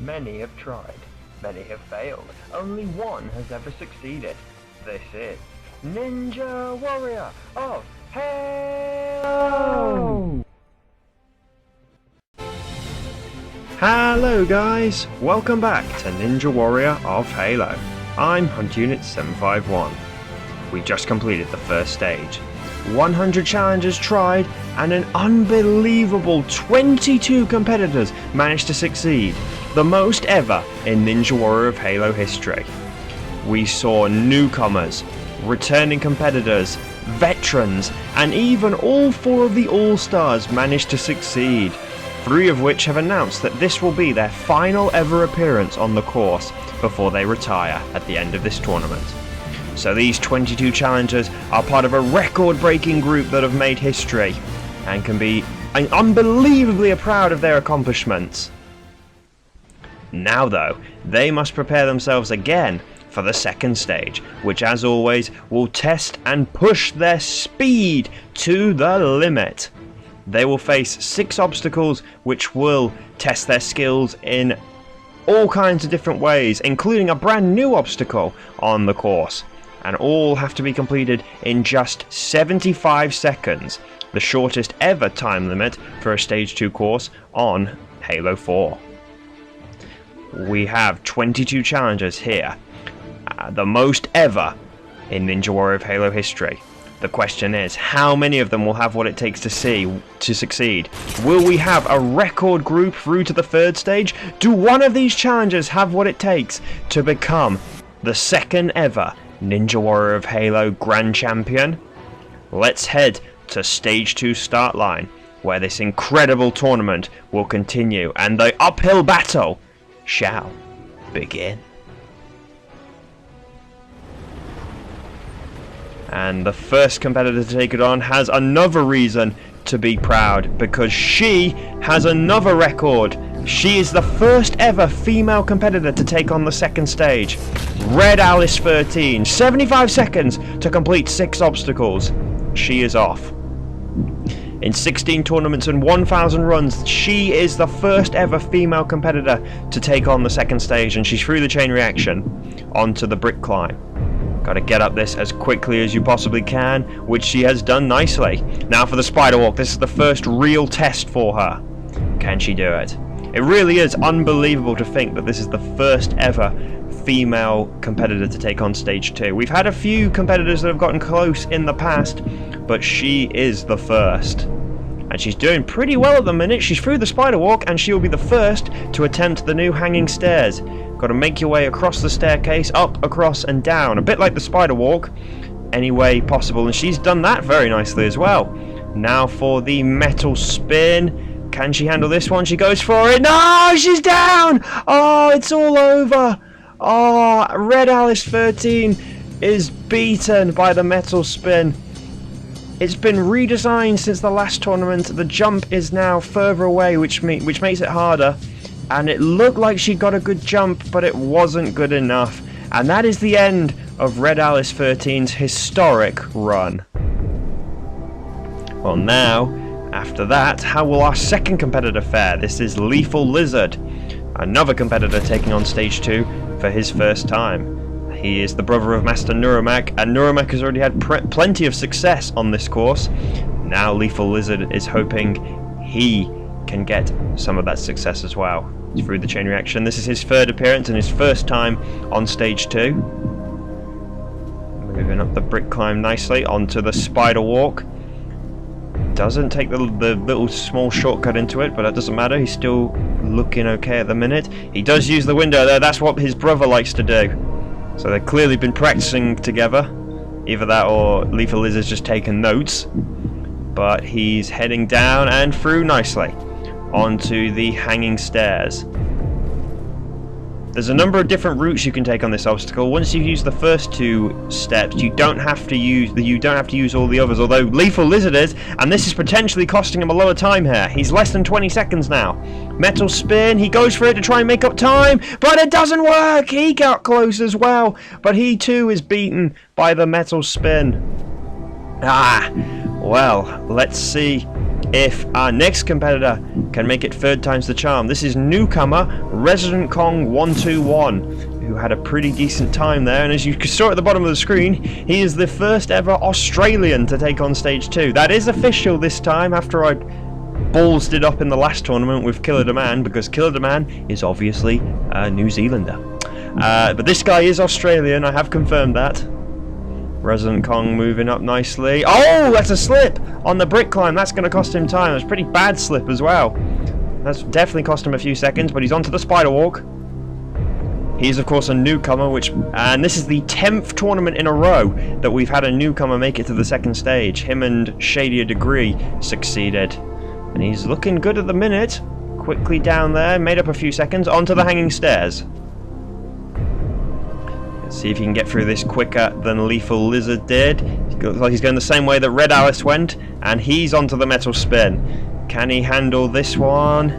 Many have tried, many have failed, only one has ever succeeded. This is Ninja Warrior of Halo! Hello guys, welcome back to Ninja Warrior of Halo. I'm Hunt Unit 751. We just completed the first stage. 100 challengers tried and an unbelievable 22 competitors managed to succeed, the most ever in Ninja Warrior of Halo history. We saw newcomers, returning competitors, veterans, and even all 4 of the All-Stars managed to succeed, 3 of which have announced that this will be their final ever appearance on the course before they retire at the end of this tournament. So these 22 challengers are part of a record-breaking group that have made history and can be unbelievably proud of their accomplishments. Now though, they must prepare themselves again for the second stage, which as always will test and push their speed to the limit. They will face 6 obstacles which will test their skills in all kinds of different ways, including a brand new obstacle on the course. And all have to be completed in just 75 seconds, the shortest ever time limit for a Stage 2 course on Halo 4. We have 22 challengers here, the most ever in Ninja Warrior of Halo history. The question is, how many of them will have what it takes to succeed? Will we have a record group through to the third stage? Do one of these challengers have what it takes to become the second ever Ninja Warrior of Halo Grand Champion? Let's head to Stage 2 start line, where this incredible tournament will continue and the uphill battle shall begin. And the first competitor to take it on has another reason to be proud, because she has another record. She is the first ever female competitor to take on the second stage. Red Alice 13, 75 seconds to complete 6 obstacles. She is off. In 16 tournaments and 1,000 runs, she is the first ever female competitor to take on the second stage, and she's through the chain reaction onto the brick climb. Gotta get up this as quickly as you possibly can, which she has done nicely. Now for the spider walk. This is the first real test for her. Can she do it? It really is unbelievable to think that this is the first ever female competitor to take on Stage 2. We've had a few competitors that have gotten close in the past, but she is the first. And she's doing pretty well at the minute. She's through the spider walk and she will be the first to attempt the new hanging stairs. Got to make your way across the staircase, up, across and down, a bit like the spider walk, any way possible, and she's done that very nicely as well. Now for the metal spin. Can she handle this one? She goes for it. No, she's down. Oh, it's all over. Oh, Red Alice 13 is beaten by the metal spin. It's been redesigned since the last tournament. The jump is now further away, which makes it harder. And it looked like she got a good jump, but it wasn't good enough. And that is the end of Red Alice 13's historic run. Well now, after that, how will our second competitor fare? This is Lethal Lizard, another competitor taking on Stage 2 for his first time. He is the brother of Master Neuro Mac, and Neuro Mac has already had plenty of success on this course. Now Lethal Lizard is hoping he can get some of that success as well through the chain reaction. This is his third appearance and his first time on Stage 2. Moving up the brick climb nicely onto the spider walk. Doesn't take the little small shortcut into it, but that doesn't matter. He's still looking okay at the minute. He does use the window there. That's what his brother likes to do. So they've clearly been practicing together. Either that or Lethal Lizard's just taking notes. But he's heading down and through nicely onto the hanging stairs. There's a number of different routes you can take on this obstacle. Once you've used the first 2 steps, you don't have to use all the others, although Lethal Lizard is, and this is potentially costing him a lot of time here. He's less than 20 seconds now. Metal spin, he goes for it to try and make up time, but it doesn't work. He got close as well, but he too is beaten by the metal spin. Well, let's see if our next competitor can make it third time's the charm. This is newcomer Resident Kong 121, who had a pretty decent time there, and as you saw at the bottom of the screen, he is the first ever Australian to take on stage 2. That is official this time, after I ballsed it up in the last tournament with Killer Demand, because Killer Demand is obviously a New Zealander. But this guy is Australian, I have confirmed that. Resident Kong moving up nicely. Oh, that's a slip on the brick climb. That's going to cost him time. It's a pretty bad slip as well. That's definitely cost him a few seconds, but he's onto the spider walk. He's of course a newcomer, and this is the 10th tournament in a row that we've had a newcomer make it to the second stage. Him and Shady Degree succeeded, and he's looking good at the minute. Quickly down there, made up a few seconds, onto the hanging stairs. Let's see if he can get through this quicker than Lethal Lizard did. It looks like he's going the same way that Red Alice went, and he's onto the metal spin. Can he handle this one?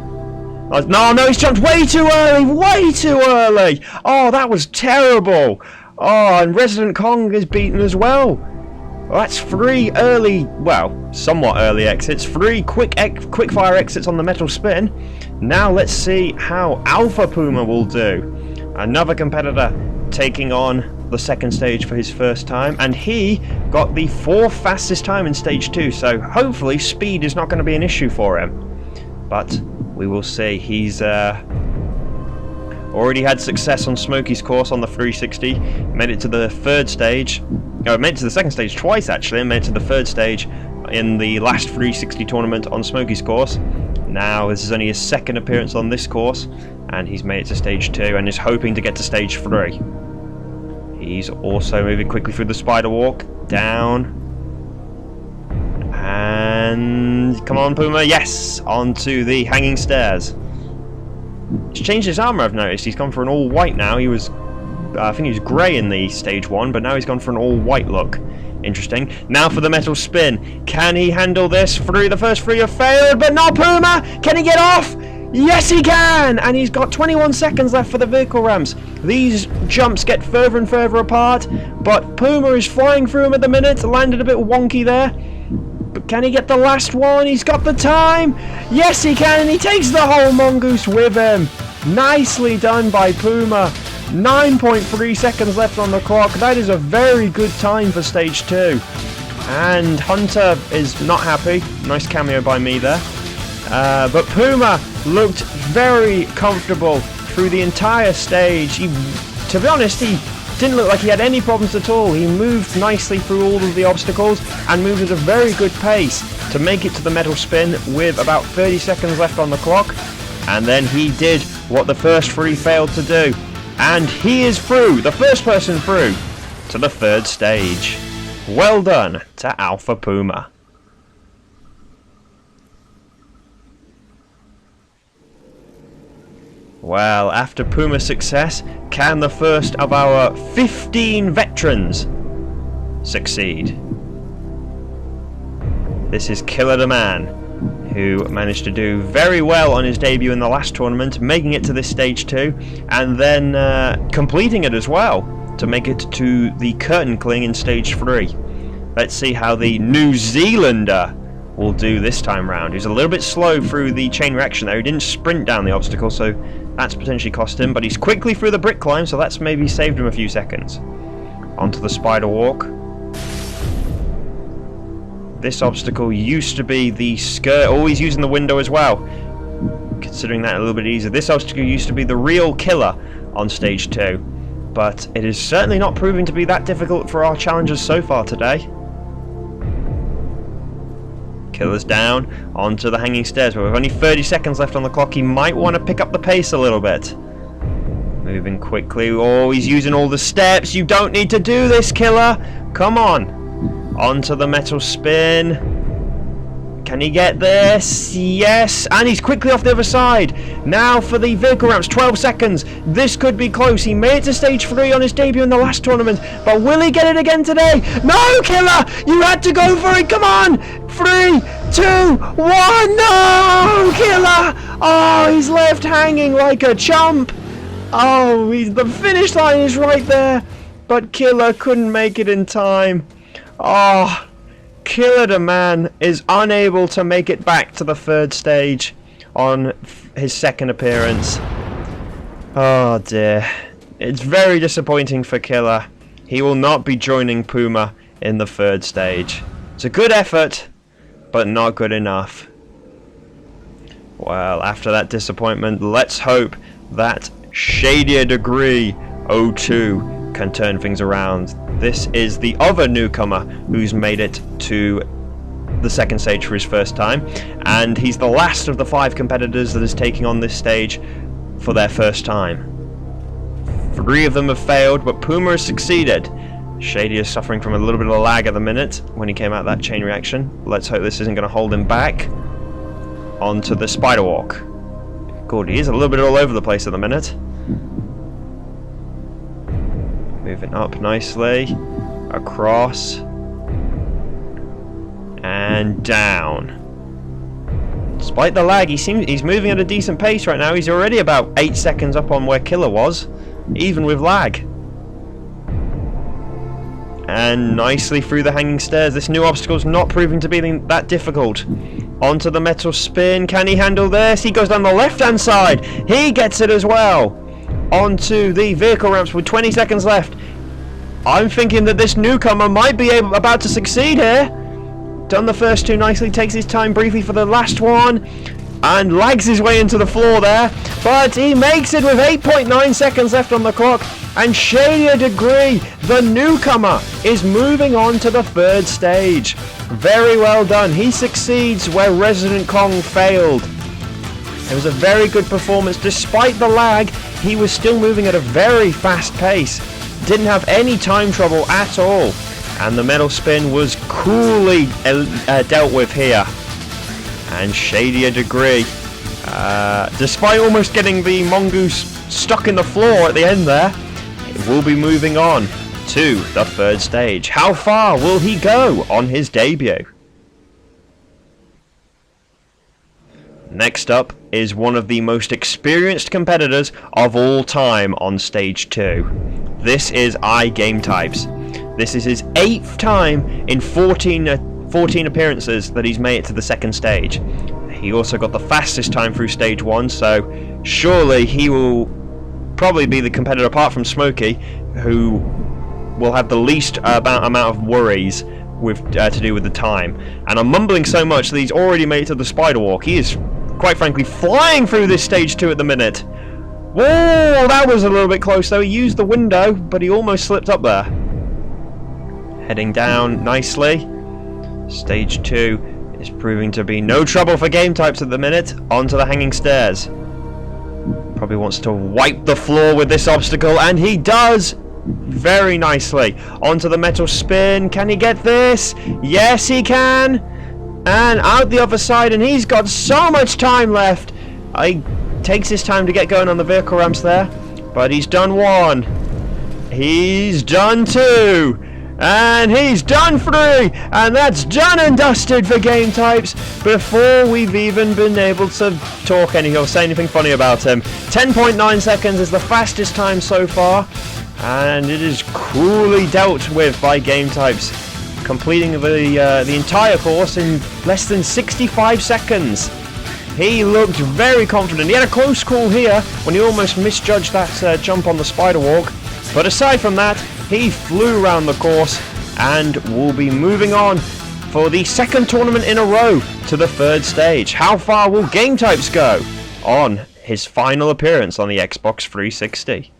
Oh, no, he's jumped way too early! Way too early! Oh, that was terrible! Oh, and Resident Kong is beaten as well. Well, that's 3 early, well, somewhat early exits. 3 quick fire exits on the metal spin. Now let's see how Alpha Puma will do. Another competitor taking on the second stage for his first time, and he got the 4th fastest time in stage 2, so hopefully speed is not going to be an issue for him. But we will see. He's already had success on Smokey's course on the 360, made it to the third stage. No, made it to the second stage twice actually, and made it to the third stage in the last 360 tournament on Smokey's course. Now this is only his second appearance on this course, and he's made it to stage 2 and is hoping to get to stage 3. He's also moving quickly through the spider walk, down, and come on Puma, yes, onto the hanging stairs. He's changed his armor, I've noticed. He's gone for an all white now. He was, I think he was grey in the stage 1, but now he's gone for an all white look. Interesting. Now for the metal spin. Can he handle this? The first 3 have failed, but not Puma! Can he get off? Yes he can! And he's got 21 seconds left for the vehicle ramps. These jumps get further and further apart, but Puma is flying through them at the minute. Landed a bit wonky there. But can he get the last one? He's got the time! Yes he can, and he takes the whole mongoose with him. Nicely done by Puma. 9.3 seconds left on the clock. That is a very good time for stage 2. And Hunter is not happy. Nice cameo by me there. But Puma looked very comfortable through the entire stage. To be honest, he didn't look like he had any problems at all. He moved nicely through all of the obstacles and moved at a very good pace to make it to the metal spin with about 30 seconds left on the clock. And then he did what the first 3 failed to do. And he is through, the first person through, to the third stage. Well done to Alpha Puma. Well, after Puma's success, can the first of our 15 veterans succeed? This is Killer the Man, who managed to do very well on his debut in the last tournament, making it to this stage 2, and then completing it as well to make it to the curtain cling in stage 3. Let's see how the New Zealander will do this time round. He's a little bit slow through the chain reaction there. He didn't sprint down the obstacle, so that's potentially cost him, but he's quickly through the brick climb, so that's maybe saved him a few seconds. Onto the spider walk. This obstacle used to be the skirt, always using the window as well. Considering that a little bit easier. This obstacle used to be the real killer on stage 2, but it is certainly not proving to be that difficult for our challengers so far today. Killer's down onto the hanging stairs, but with only 30 seconds left on the clock, he might want to pick up the pace a little bit. Moving quickly. Oh, he's using all the steps. You don't need to do this, Killer. Come on. Onto the metal spin. Can he get this? Yes, and he's quickly off the other side. Now for the vehicle ramps, 12 seconds. This could be close. He made it to stage 3 on his debut in the last tournament, but will he get it again today? No, Killer! You had to go for it. Come on! 3, 2, 1. No, Killer! Oh, he's left hanging like a chump. Oh, the finish line is right there, but Killer couldn't make it in time. Oh, Killer the Man is unable to make it back to the third stage on his second appearance. Oh dear. It's very disappointing for Killer. He will not be joining Puma in the third stage. It's a good effort, but not good enough. Well, after that disappointment, let's hope that Shady Degree 02 can turn things around. This is the other newcomer who's made it to the second stage for his first time, and he's the last of the 5 competitors that is taking on this stage for their first time. 3 of them have failed, but Puma has succeeded. Shady is suffering from a little bit of a lag at the minute when he came out of that chain reaction. Let's hope this isn't going to hold him back. Onto the spider walk. Good, he is a little bit all over the place at the minute. Moving up nicely. Across. And down. Despite the lag, he's moving at a decent pace right now. He's already about 8 seconds up on where Killer was, even with lag. And nicely through the hanging stairs. This new obstacle is not proving to be that difficult. Onto the metal spin. Can he handle this? He goes down the left-hand side. He gets it as well. Onto the vehicle ramps with 20 seconds left. I'm thinking that this newcomer might be about to succeed here. Done the first 2 nicely. Takes his time briefly for the last one. And lags his way into the floor there. But he makes it with 8.9 seconds left on the clock. And Shady Degree, the newcomer, is moving on to the third stage. Very well done. He succeeds where Resident Kong failed. It was a very good performance. Despite the lag, he was still moving at a very fast pace. Didn't have any time trouble at all. And the metal spin was coolly dealt with here. And Shady Degree, despite almost getting the mongoose stuck in the floor at the end there, will be moving on to the third stage. How far will he go on his debut? Next up is one of the most experienced competitors of all time on stage 2. This is Gametypes. This is his 8th time in 14 appearances that he's made it to the second stage. He also got the fastest time through stage 1, so surely he will probably be the competitor apart from Smokey who will have the least amount of worries with to do with the time. And I'm mumbling so much that he's already made it to the spider walk. He is quite frankly flying through this stage 2 at the minute. Whoa, that was a little bit close though. He used the window, but he almost slipped up there. Heading down nicely. Stage 2 is proving to be no trouble for Gametypes at the minute. Onto the hanging stairs. Probably wants to wipe the floor with this obstacle, and he does very nicely. Onto the metal spin. Can he get this? Yes, he can. And out the other side, and he's got so much time left. He takes his time to get going on the vehicle ramps there, but he's done 1. He's done 2. And he's done 3, and that's done and dusted for Gametypes before we've even been able to talk or say anything funny about him. 10.9 seconds is the fastest time so far, and it is coolly dealt with by Gametypes, completing the entire course in less than 65 seconds. He looked very confident. He had a close call here when he almost misjudged that jump on the spider walk, but aside from that, he flew around the course and will be moving on for the second tournament in a row to the third stage. How far will Gametypes go on his final appearance on the Xbox 360?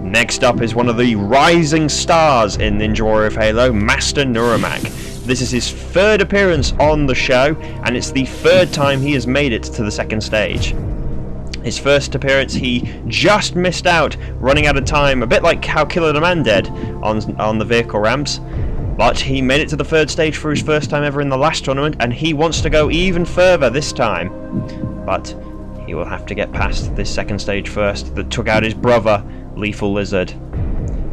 Next up is one of the rising stars in Ninja Warrior of Halo, Master Neuro Mac. This is his 3rd appearance on the show, and it's the 3rd time he has made it to the second stage. His first appearance, he just missed out, running out of time, a bit like how Killer the Man did on the vehicle ramps. But he made it to the third stage for his first time ever in the last tournament, and he wants to go even further this time. But he will have to get past this second stage first that took out his brother, Lethal Lizard.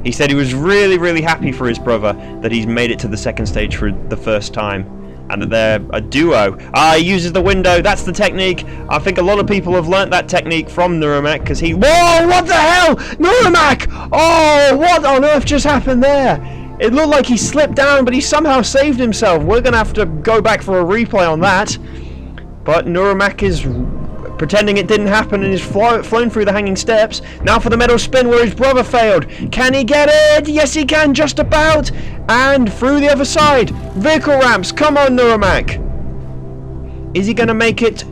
He said he was really, really happy for his brother that he's made it to the second stage for the first time, and that they're a duo. He uses the window. That's the technique. I think a lot of people have learnt that technique from Neuro Mac because Whoa, what the hell? Neuro Mac! Oh, what on earth just happened there? It looked like he slipped down, but he somehow saved himself. We're going to have to go back for a replay on that. But Neuro Mac is pretending it didn't happen and is flown through the hanging steps. Now for the metal spin where his brother failed. Can he get it? Yes, he can, just about. And through the other side. Vehicle ramps. Come on, Neuro Mac. Is he going to make it?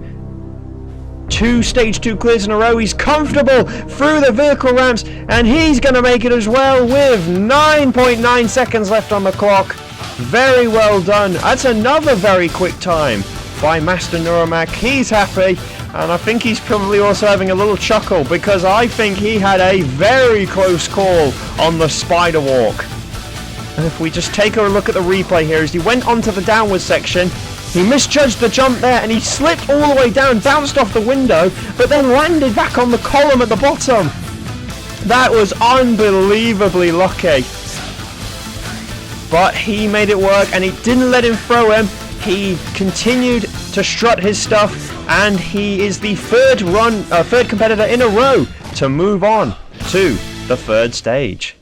2 stage 2 clears in a row. He's comfortable through the vehicle ramps, and he's going to make it as well with 9.9 seconds left on the clock. Very well done. That's another very quick time by Master Neuro Mac. He's happy, and I think he's probably also having a little chuckle because I think he had a very close call on the spider walk. And if we just take a look at the replay here, as he went onto the downward section, he misjudged the jump there and he slipped all the way down, bounced off the window, but then landed back on the column at the bottom. That was unbelievably lucky. But he made it work and he didn't let him throw him. He continued to strut his stuff, and he is the third competitor in a row to move on to the third stage.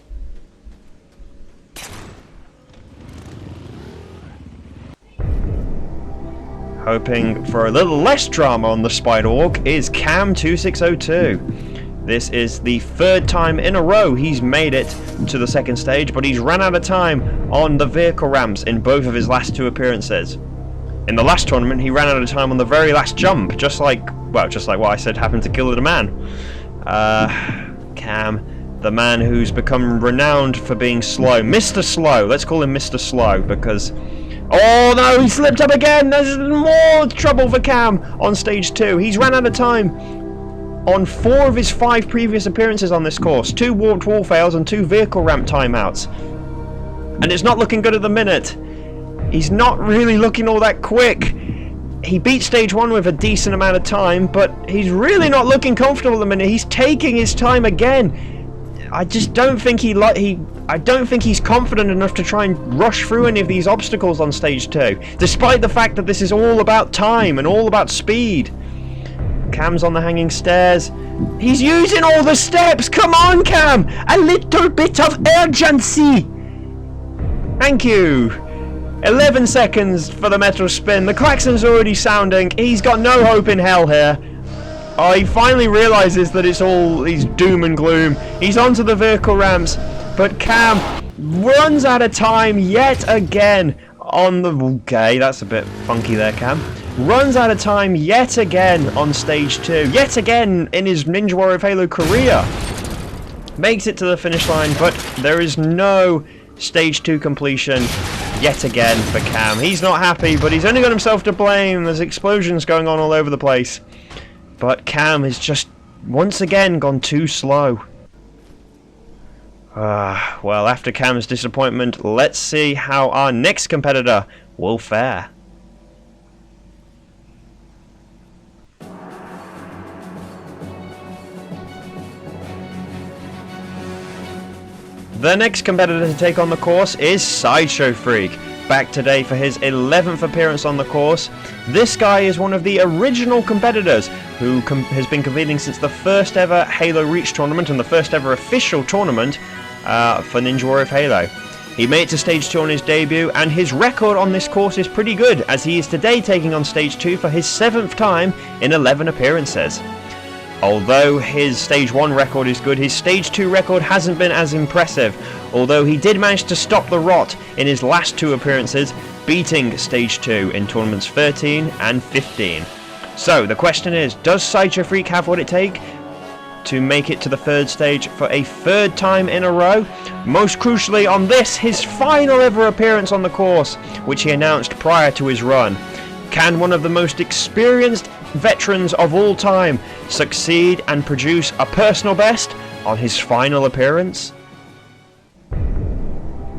Hoping for a little less drama on the spider walk is Cam2602. This is the third time in a row he's made it to the second stage, but he's ran out of time on the vehicle ramps in both of his last 2 appearances. In the last tournament, he ran out of time on the very last jump, just like what I said happened to Killer the Man. Cam, the man who's become renowned for being slow. Mr. Slow. Let's call him Mr. Slow because... Oh no, he slipped up again! There's more trouble for Cam on stage 2. He's ran out of time on 4 of his 5 previous appearances on this course. 2 warped wall fails and 2 vehicle ramp timeouts. And it's not looking good at the minute. He's not really looking all that quick. He beat stage 1 with a decent amount of time, but he's really not looking comfortable at the minute. He's taking his time again. I just don't think I don't think he's confident enough to try and rush through any of these obstacles on stage 2, despite the fact that this is all about time and all about speed. Cam's on the hanging stairs. He's using all the steps. Come on, Cam! A little bit of urgency. Thank you. 11 seconds for the metal spin. The klaxon's already sounding. He's got no hope in hell here. Oh, he finally realizes that he's doom and gloom. He's onto the vehicle ramps, but Cam runs out of time yet again on the... Okay, that's a bit funky there, Cam. Runs out of time yet again on stage 2. Yet again in his Ninja Warrior of Halo career. Makes it to the finish line, but there is no stage 2 completion yet again for Cam. He's not happy, but he's only got himself to blame. There's explosions going on all over the place. But Cam has just once again gone too slow. Well, after Cam's disappointment, let's see how our next competitor will fare. The next competitor to take on the course is Sideshow Freak. Back today for his 11th appearance on the course. This guy is one of the original competitors who has been competing since the first ever Halo Reach tournament and the first ever official tournament for Ninja Warrior of Halo. He made it to stage 2 on his debut, and his record on this course is pretty good, as he is today taking on stage 2 for his 7th time in 11 appearances. Although his stage 1 record is good, his stage 2 record hasn't been as impressive, although he did manage to stop the rot in his last 2 appearances, beating stage 2 in tournaments 13 and 15. So the question is, does Sideshow Freak have what it takes to make it to the 3rd stage for a 3rd time in a row? Most crucially on this, his final ever appearance on the course, which he announced prior to his run. Can one of the most experienced veterans of all time succeed and produce a personal best on his final appearance?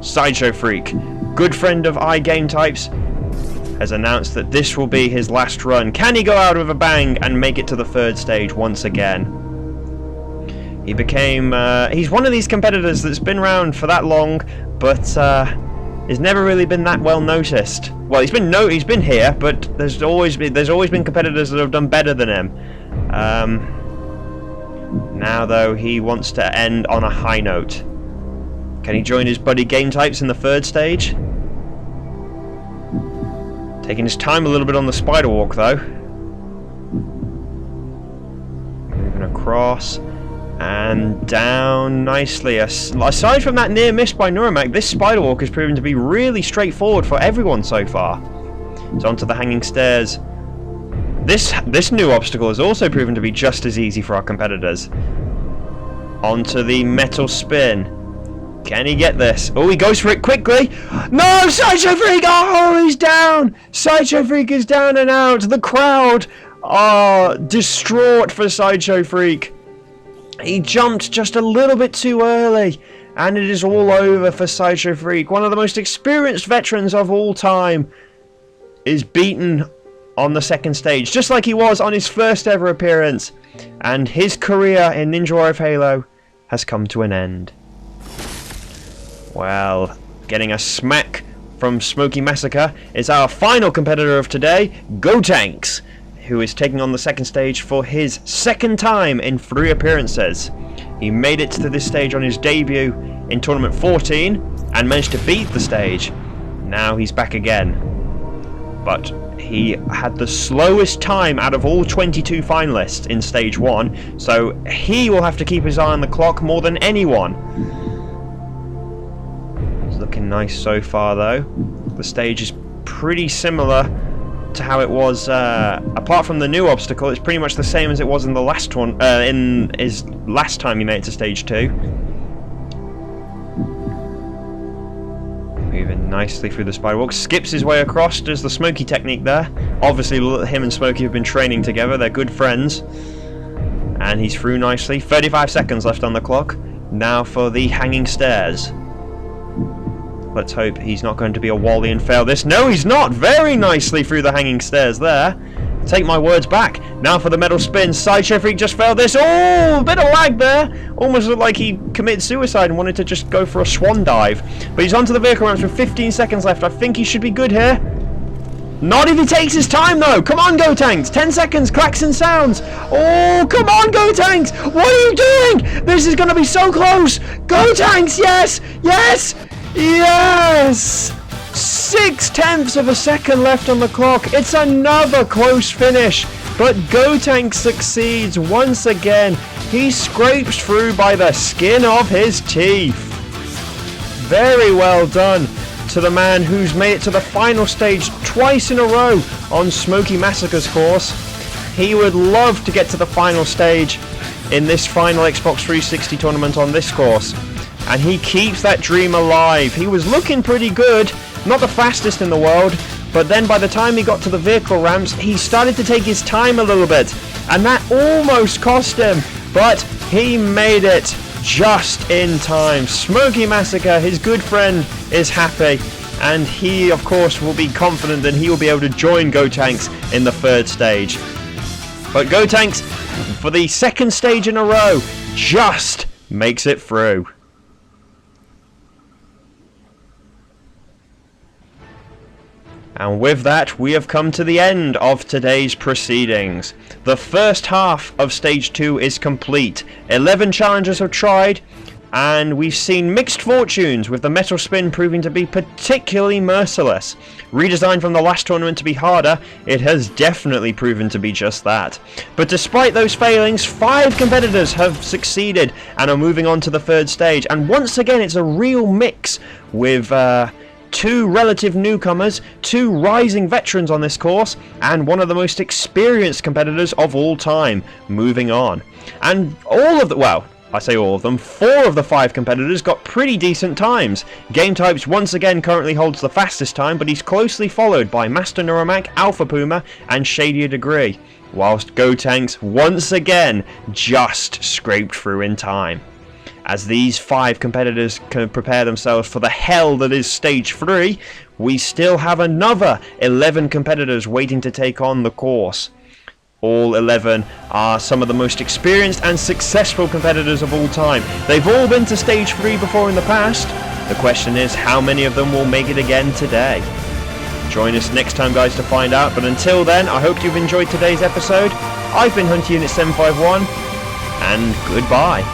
Sideshow Freak, good friend of Gametypes, has announced that this will be his last run. Can he go out with a bang and make it to the 3rd stage once again? He became... he's one of these competitors that's been around for that long, but has never really been that well noticed. Well, he's been here, but there's always been competitors that have done better than him. Now, though, he wants to end on a high note. Can he join his buddy Gametypes in the third stage? Taking his time a little bit on the spider walk though. Moving across and down nicely. Aside from that near miss by Neuro Mac, this spider walk has proven to be really straightforward for everyone so far. It's onto the hanging stairs. This new obstacle has also proven to be just as easy for our competitors. Onto the metal spin. Can he get this? Oh, he goes for it quickly. No, Sideshow Freak! Oh, he's down! Sideshow Freak is down and out. The crowd are distraught for Sideshow Freak. He jumped just a little bit too early, and it is all over for Sideshow Freak. One of the most experienced veterans of all time is beaten on the second stage, just like he was on his first ever appearance, and his career in Ninja Warrior of Halo has come to an end. Well, getting a smack from Smoky Massacre is our final competitor of today, Gametypes, who is taking on the second stage for his second time in 3 appearances. He made it to this stage on his debut in Tournament 14 and managed to beat the stage. Now he's back again. But he had the slowest time out of all 22 finalists in stage 1, so he will have to keep his eye on the clock more than anyone. It's looking nice so far though. The stage is pretty similar to how it was, apart from the new obstacle. It's pretty much the same as it was in the last one, in his last time he made it to stage 2. Moving nicely through the spider walk, skips his way across, does the Smokey technique there. Obviously him and Smokey have been training together, they're good friends. And he's through nicely. 35 seconds left on the clock. Now for the hanging stairs. Let's hope he's not going to be a wally and fail this. No, he's not! Very nicely through the hanging stairs there. Take my words back. Now for the metal spin. Sideshow Freak just failed this. Oh, a bit of lag there. Almost looked like he committed suicide and wanted to just go for a swan dive. But he's onto the vehicle ramps with 15 seconds left. I think he should be good here. Not if he takes his time though. Come on, Gametypes. 10 seconds. Cracks and sounds. Oh, come on, Gametypes. What are you doing? This is going to be so close. Gametypes, yes. Yes. Yes! 0.6 of a second left on the clock. It's another close finish, but Gametypes succeeds once again. He scrapes through by the skin of his teeth. Very well done to the man who's made it to the final stage twice in a row on Smoky Massacre's course. He would love to get to the final stage in this final Xbox 360 tournament on this course. And he keeps that dream alive. He was looking pretty good, not the fastest in the world, but then by the time he got to the vehicle ramps, he started to take his time a little bit, and that almost cost him, but he made it just in time. Smoky Massacre, his good friend, is happy, and he, of course, will be confident that he will be able to join Gametypes in the third stage. But Gametypes, for the second stage in a row, just makes it through. And with that, we have come to the end of today's proceedings. The first half of Stage 2 is complete. 11 challengers have tried, and we've seen mixed fortunes, with the metal spin proving to be particularly merciless. Redesigned from the last tournament to be harder, it has definitely proven to be just that. But despite those failings, 5 competitors have succeeded and are moving on to the third stage. And once again, it's a real mix with 2 relative newcomers, 2 rising veterans on this course, and one of the most experienced competitors of all time moving on. And all of the, well, I say all of them, 4 of the 5 competitors got pretty decent times. Gametypes once again currently holds the fastest time, but he's closely followed by Master Neuro Mac, Alpha Puma, and Shady Degree, whilst Gametypes once again just scraped through in time. As these 5 competitors can prepare themselves for the hell that is Stage 3, we still have another 11 competitors waiting to take on the course. All 11 are some of the most experienced and successful competitors of all time. They've all been to Stage 3 before in the past. The question is, how many of them will make it again today? Join us next time, guys, to find out. But until then, I hope you've enjoyed today's episode. I've been Hunter Unit 751, and goodbye.